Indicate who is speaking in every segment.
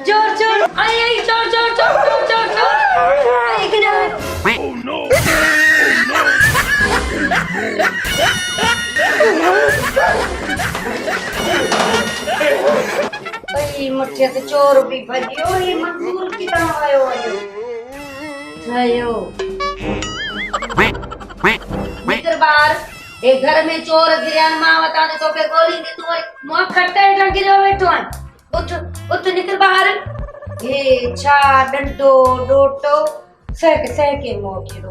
Speaker 1: चोर चोर आई आई चोर चोर चोर चोर चोर चोर आई किधर आई मुठ्ठे से चोर भी भजियो ये मजदूर कितना आयो आयो मित्र बार एक घर में चोर गिरयान मां वताने तो पे गोली दे तू मुंह खट्टे ना गिरो बैठो उठ उठ निकल बाहर ये छा डंडो डोटो सके मोके तो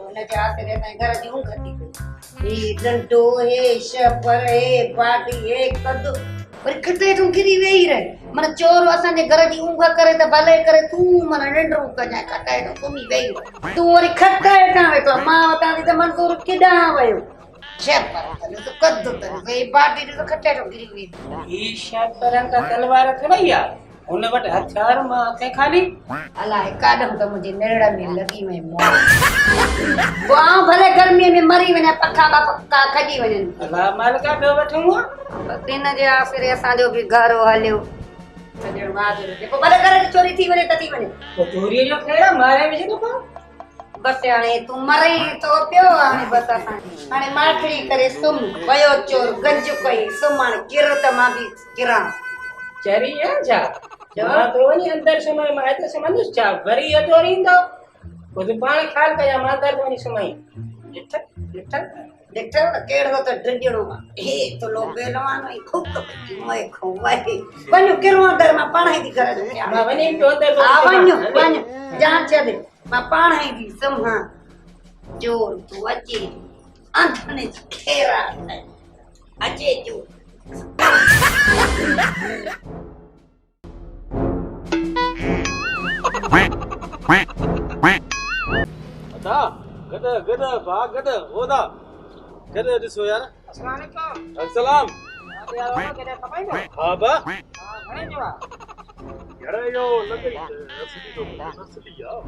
Speaker 1: न जाते रहता है घर दी घटी ये डंडो है शपर है बाटी है कद्दू पर खट्टे तू गिरी वेही रहे मन चोर असन जे घर दी ऊंघ करे त भले करे तू मन नंडरो कजा खट्टे तो तुमी वेही तू और खट्टे का वेठो मां वतानी त मंजूर किडा वयो शपर तो कद्दू तो ये बाटी तो खट्टे तो गिरी वेही
Speaker 2: ये शपर का तलवार थोड़ा यार उन वट हथियार मां के खाली
Speaker 1: अलाए काडम तो मुझे नेड़ा में लगी में मौत वाह भले गर्मी में मरी वने पखा का पक्का खड़ी वने
Speaker 2: अला माल का दो वठूं
Speaker 1: दिन जे आखिर असा जो भी घर हलियो सजण वाद देखो भले घर की चोरी थी वने तती वने
Speaker 2: तो चोरी जो थे मारे में जो को
Speaker 1: बस हाणे तू मरे तो पियो हाणे बस असा हाणे माठड़ी करे सुम वयो चोर गंज कोई सुमण किर त मां भी किरा
Speaker 2: चरी है जा जमा तो वनी अंदर समय में तो समझ चा भरी चोरी दो खुद पानी खाल का मादर वनी समय
Speaker 1: देखो केड़ो तो डंडियो हे तो लो बेलवानो खूब कपटी मैं खोवाई वन्यो केरो अंदर में पाणी दी करे
Speaker 2: मां वनी तो अंदर
Speaker 1: वन्यो जान छे दे मां पाणी दी समहा जोर तू अचे अंधने खेरा अचे जो
Speaker 3: अदा गदा गदा भाग गदा होदा गदा दिसो यार
Speaker 2: अस्सलाम वालेकुम
Speaker 3: अस्सलाम
Speaker 2: यार वो केदा खपाई दो
Speaker 3: हां बा
Speaker 2: घणे जो
Speaker 3: यार यो लगे असली तो असली यार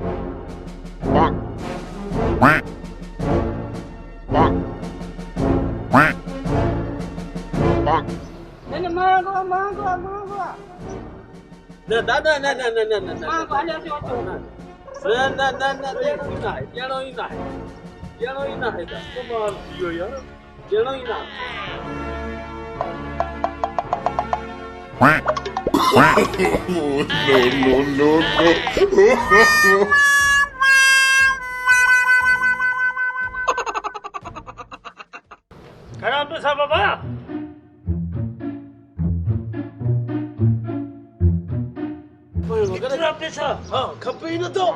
Speaker 2: ने मांगो
Speaker 3: ना दादा ना
Speaker 2: मांगो आले जो तो
Speaker 3: ना ॼणो ई ना है कमाल थियो यार ॼणो ई ना no खड़ा तो सा बाबा कितना पैसा हाँ खपे ही न तो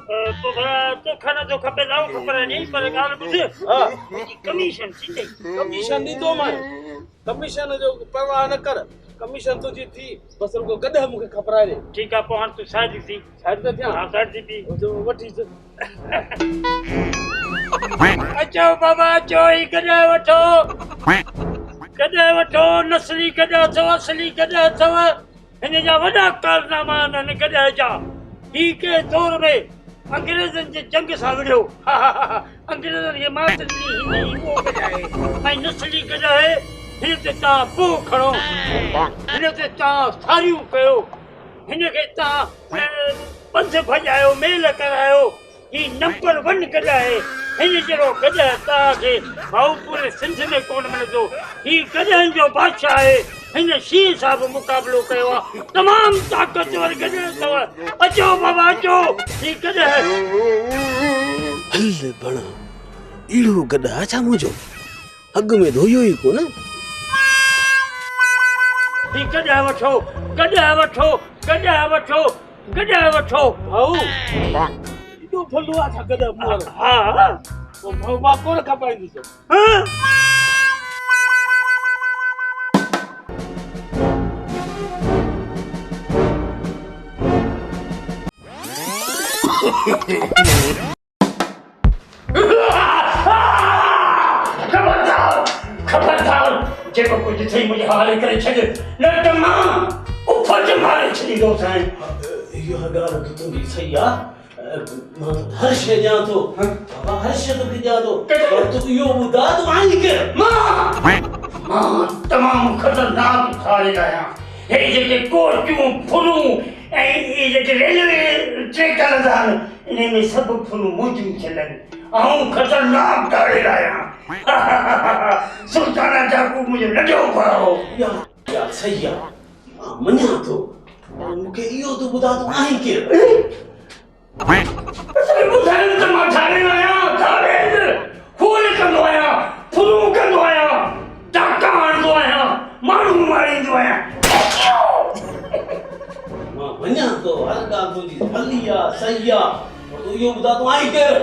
Speaker 3: भला तो खाना जो खपे लाओ खबर नहीं पर गाल बुझे हाँ कमीशन थी कमीशन दी तो मैं कमीशन जो परवाह न कर कमीशन तुझी थी बस रुको गधा मुके खपराए रे ठीक है पहुंच तू शादी थी शादी तो थिया हां शादी थी जो वठी अचो बाबा अचो ही गधा वठो नस्ली गधा अथव असली गधा अथव हिन जा वॾा कारनामा आहिनि गधा जा ही के दौर में अंग्रेजनि जे जंग सां विढ़ियो अंग्रेजनि खे मात ॾिनी हिन उहो गधा आहे ऐं नस्ली गधा आहे हिन ते तव्हां पोइ खणो हिन ते तव्हां सारियूं कयो हिनखे तव्हां पंध भॼायो मेल करायो ही नंबर 1 गॾ आहे हिन जहिड़ो गॾ तव्हांखे भाऊ पूरे सिंध में कोन मिलंदो ही गॾनि जो बादशाह आहे हिन शीर सां बि मुक़ाबिलो कयो आहे तमामु ताक़तवर गॾ अथव अचो बाबा अचो ही गॾ
Speaker 4: हल बणा इड़ो गॾ आहे छा मुंहिंजो अॻ में धोयो ई कोन
Speaker 3: ही गॾ वठो भाऊ
Speaker 4: एॾो फलो आहे छा गॾ मोर
Speaker 3: हा
Speaker 4: पोइ भाऊ मां कोन खपाईंदुसि
Speaker 3: खबरदार जेको कुझु थई मुंहिंजे हवाले करे छॾ न त मां उफर मारे छॾींदो साईं
Speaker 4: इहा ॻाल्हि त तुंहिंजी सही आहे मां हर शइ ॼाणां थो बाबा हर शइ तोखे ॼाणां थो पर तूं इहो ॿुधा तूं आई केरु
Speaker 3: मां तमामु ख़तरनाक ठाहे आहियां हे जेके कोचूं फुलूं ऐं इहे जेके रेलवे ट्रैक हलंदा आहिनि इन में सभु फुलूं मुंहिंजियूं थियल आहिनि आऊं ख़तरनाक ठाहे आहियां सुल्ताना जाकू मुंहिंजो नंढो भाउ
Speaker 4: इहा सही आहे मां मञां थो पर मूंखे इहो तूं ॿुधा तूं आई केरु
Speaker 3: ॿुधाइण त मां ठाहे आहियां फूल कंदो आहियां फुलूं कंदो आहियां टाका हणंदो आहियां माण्हू मारींदो आहियां
Speaker 4: मां मञां थो हर ॻाल्हि तुंहिंजी भली आहे सही आहे पर तूं इहो ॿुधा तूं आई केरु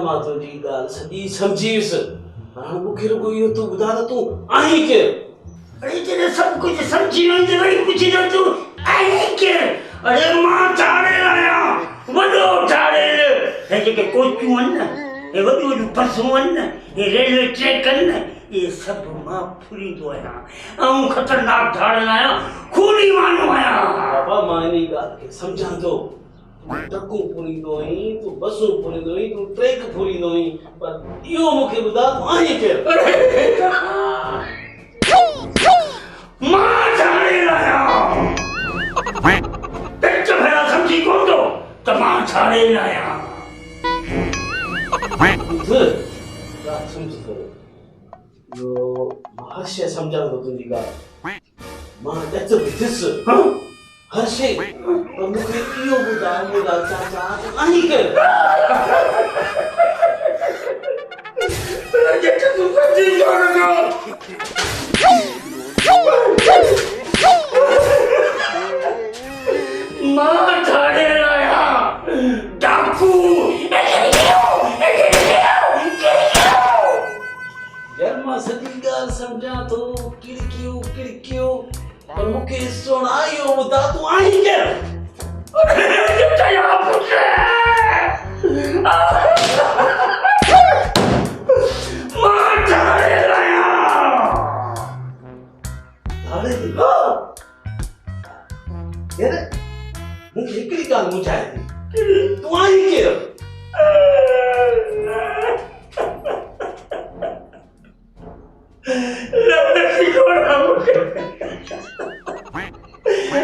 Speaker 4: मां तुंहिंजी ॻाल्हि सॼी सम्झीसि हाणे मूंखे रुॻो इहो तूं ॿुधा त तूं आई केरु
Speaker 3: अरे जॾहिं सभु कुझु सम्झी वञे वरी पुछींदो तूं आई केरु अरे मां ठाहियल आहियां वॾो ठाहियल हे जेके कोचूं आहिनि न हे वॾियूं वॾियूं बसूं आहिनि न हे रेलवे ट्रैक आहिनि न इहे सभु मां फुरींदो आहियां ऐं ख़तरनाक ठाहियल आहियां खूनी माण्हू आहियां
Speaker 4: बाबा मां इन ॻाल्हि खे सम्झां थो ट्रकूं फुरींदो आहीं तूं बसूं फुरींदो आहीं तूं ट्रैक फुरींदो आहीं पर इहो मूंखे ॿुधा तूं आई केरु
Speaker 3: मां ठाहियल आहियां पेट भेरा सम्झी कोन थो त मां ठाहियल आहियां
Speaker 4: ॿुध ॻाल्हि सम्झ थो इहो मां हर शइ सम्झां थो तुंहिंजी ॻाल्हि मां ॾच बि थियुसि हर शइ पर मूंखे इहो ॿुधा चाचा तूं आई केरु
Speaker 3: मां ठाहियल आहियां डाकू
Speaker 4: यार मां सॼी ॻाल्हि सम्झां थो किड़कियो पर मूंखे सुण इहो ॿुधा तूं आई केरु
Speaker 3: मां ठाहियल आहियां
Speaker 4: यार मूंखे हिकिड़ी ॻाल्हि मुंझाए थी तूं आई केरु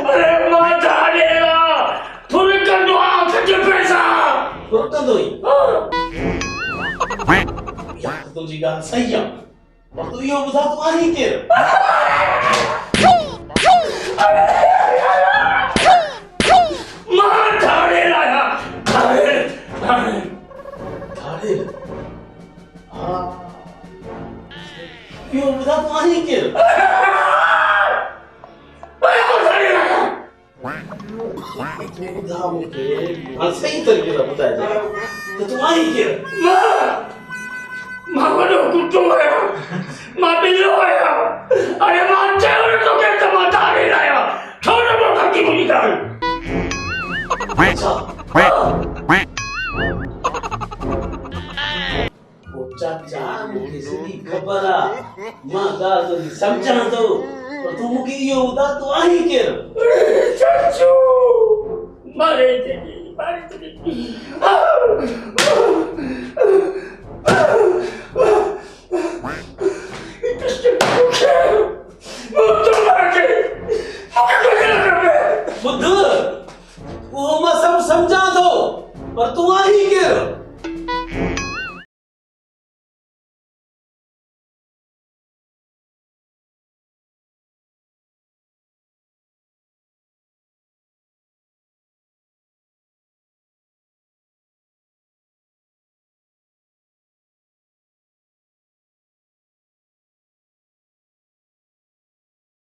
Speaker 3: अरे मां ठाहियल फुल कंदो आहियां सच पैसा
Speaker 4: कंदो ई तुंहिंजी ॻाल्हि सही आहे पर तूं इहो ॿुधा तूं आई केरु
Speaker 3: मां ठाहियल आहियां ठाहियल
Speaker 4: हा इहो ॿुधा तूं आई केरु ॿुधा मूंखे हाणे सही तरीक़े सां ॿुधाइजांइ त तूं आई केरु
Speaker 3: मां वॾो कुतो आहियां मां बिल्लो आहियां अरे मां चयो न तोखे त मां ठाहियल आहियां छो न पोइ खटी मुंहिंजी ॻाल्हि
Speaker 4: चाचा मूंखे सॼी ख़बर आहे मां ॻाल्हि तुंहिंजी सम्झां थो पर तूं मूंखे इहो ॿुधा तूं आई केरु